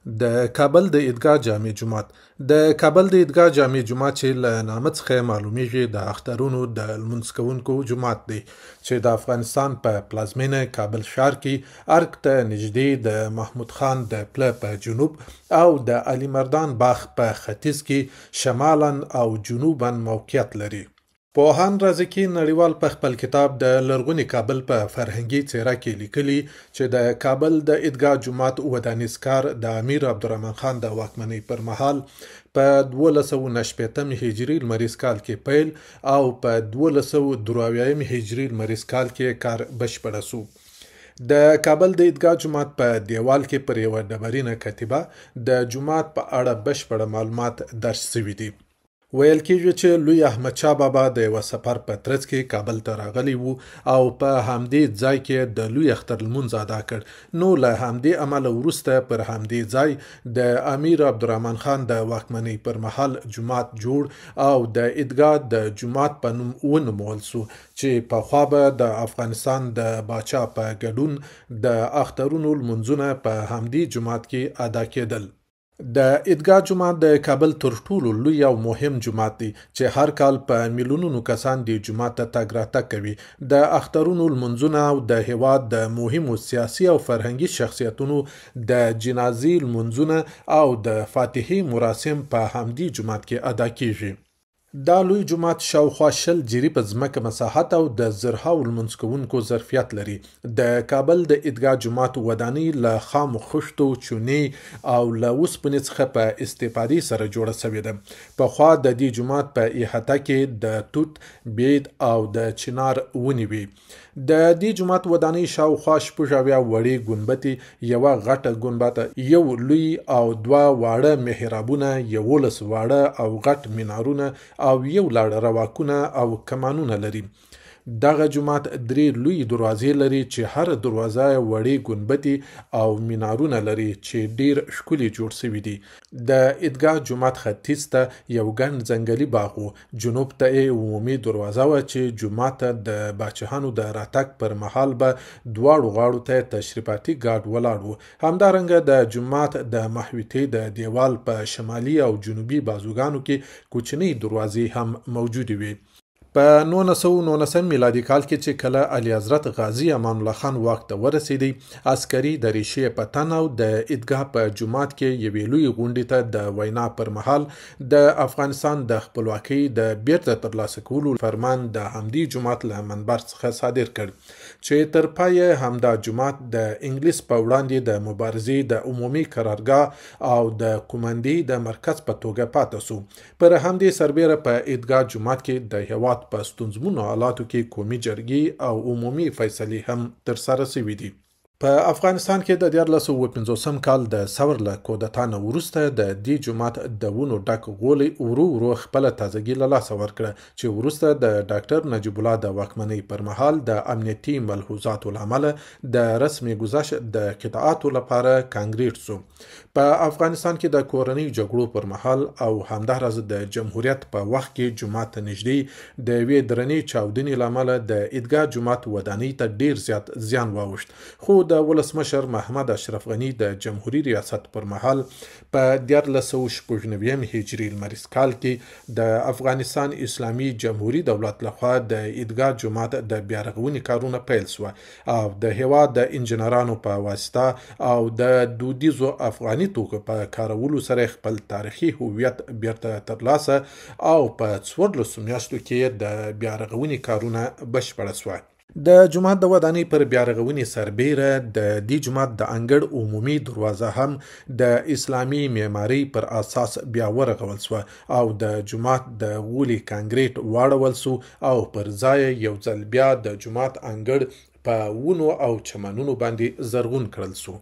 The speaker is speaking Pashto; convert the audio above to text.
د کابل د عیدګاه جامع جومات د کابل د عیدګاه جامع جومات چې له نامه څخه معلومیږي د اخترونو د لمونځ کوونکو جومات دی چې د افغانستان په پلازمینه کابل ښار کې ارګ ته نږدې د محمود خان د پله په جنوب او د علي مردان باغ په ختیځ کې شمالا او جنوبا موقعیت لري. پوهان رازقي نړیوال په خپل کتاب د لرغوني کابل په فرهنګي څیره کې لیکلي چې د کابل د عیدګاه جومات ودانیز کار د امیر عبدالرحمن خان د واکمنۍ پر مهال په 1290 هجري لمریز کال کې پیل او په 1283 هجري لمریز کال کې کار بشپړ شو. د کابل د عیدګاه جومات په دیوال کې پر یوه ډبرینه کتیبه د جومات په اړه بشپړ معلومات درج شوي دي. ویل کېږي چې لوی احمد شاه بابا د یوه سفر په ترڅ کې کابل ته راغلی وو او په همدې ځای کې د لوی اختر لمونځ ادا کړ. نو له همدې امله وروسته پر همدې ځای د امیر عبدالرحمن خان د واکمنۍ پر مهال جومات جوړ او د عیدګاه د جومات په نوم ونومول سو چې پخوا به د افغانستان د باچا په ګډون د اخترونو لمونځونه په همدې جومات کې ادا کېدل. د عیدګاه جومات د کابل تر ټولو لوی او مهم جومات دی چې هر کال په میلیونونو کسان د جومات ته تګ راتګ کوي. د اخترونو لمونځونه او د هیواد د مهمو سیاسي او فرهنګي شخصیتونو د جنازې لمونځونه او د فاتحې مراسم په همدې جومات کې ادا کیږي. دا لوی جومات شاوخوا 20 جریبه ځمکه مساحت او د زرهاو لمونځ کوونکو ظرفیت لري. د کابل د عیدګاه جومات ودانۍ له خامو خښتو، چونې او له اوسپنې څخه په استفادې سره جوړه شوې ده. پخوا د دې جومات په احاطه کې د توت، بید او د چنار ونې وې. د دې جومات ودانۍ شاوخوا 80 وړې ګنبدې، یوه غټه ګنبده، یو لوی او دوه واړه محرابونه، 11 واړه او غټ مینارونه او یو لړ رواکونه او کمانونه لري. دغه جومات 3 لوی دروازې لري چې هر دروازه وړې ګنبدې او مینارونه لري چې ډیر ښکلي جوړ شوي دي. د عیدګاه جومات ختیځ ته یو ګڼ ځنګلي باغ و. جنوب ته یې عمومي دروازه وه چې جومات ته د باچاهانو د راتګ پر مهال به دواړو غاړو ته تشریفاتي ګارډ ولاړ و. همدارنګه د جومات د محوطې د دیوال په شمالي او جنوبي بازوګانو کې کوچنۍ دروازې هم موجودې وي. په 1919 میلادي کال کې چې کله اعلی حضرت غازی امان الله خان واک ته ورسېدی، عسکري دریشې په تن او د عیدګاه په جومات کې یوې لوی غونډې ته د وینا پر مهال د افغانستان د خپلواکۍ د بیرته ترلاسه کولو فرمان د همدې جومات له منبر څخه صادر کړ چې تر پایه همدا جومات د انګلیس په وړاندې د مبارزې د عمومي قرارګاه او د قومندې د مرکز په توګه پاتې شو. پر همدې سربیره په عیدګاه جومات کې د هیواد په ستونزمنو حالاتو کې قومي جرګې او عمومي فیصلې هم ترسره شوي دي. په افغانستان کې د 1950 کال د ثور له کودتا نه وروسته د دې جومات د ونو ډک غولی ورو ورو خپله تازګي له لاسه ورکړه چې وروسته د ډاکټر نجیب الله د واکمنۍ پر مهال د امنیتي ملحوظاتو له امله د رسمي گذشت د قطعاتو لپاره کانکریټ شو. په افغانستان کې د کورنۍ جګړو پر مهال او همداراز د جمهوریت په وخت کې جومات ته نږدې د یوې درنې چاودنې له امله د عیدګاه جومات ودانۍ ته ډیر زیات زیان واوښت. خو د ولسمشر محمد اشرف غني د جمهوریت ریاست پر مهال په 1496 هجري لمریز کال کې د افغانستان اسلامي جمهوري دولت لخوا د عیدګاه جومات د بیارغونې کارونه پیل شو او د هیواد د انجنیرانو په واسطه او د دودیزو افغاني توکو په کارولو سره خپل تاریخي هویت بیرته ترلاسه او په 14 میاشتو کې د بیارغونې کارونه بشپړ شو. د جومات د ودانۍ پر بیارغونې سربیره د دې جومات د انګړ عمومي دروازه هم د اسلامي معمارۍ پر اساس بیا ورغول شو او د جومات د غولي کانکریټ واړول شو او پر ځای یو ځل بیا د جومات انګړ په ونو او چمنونو باندې زرغون کړل شو.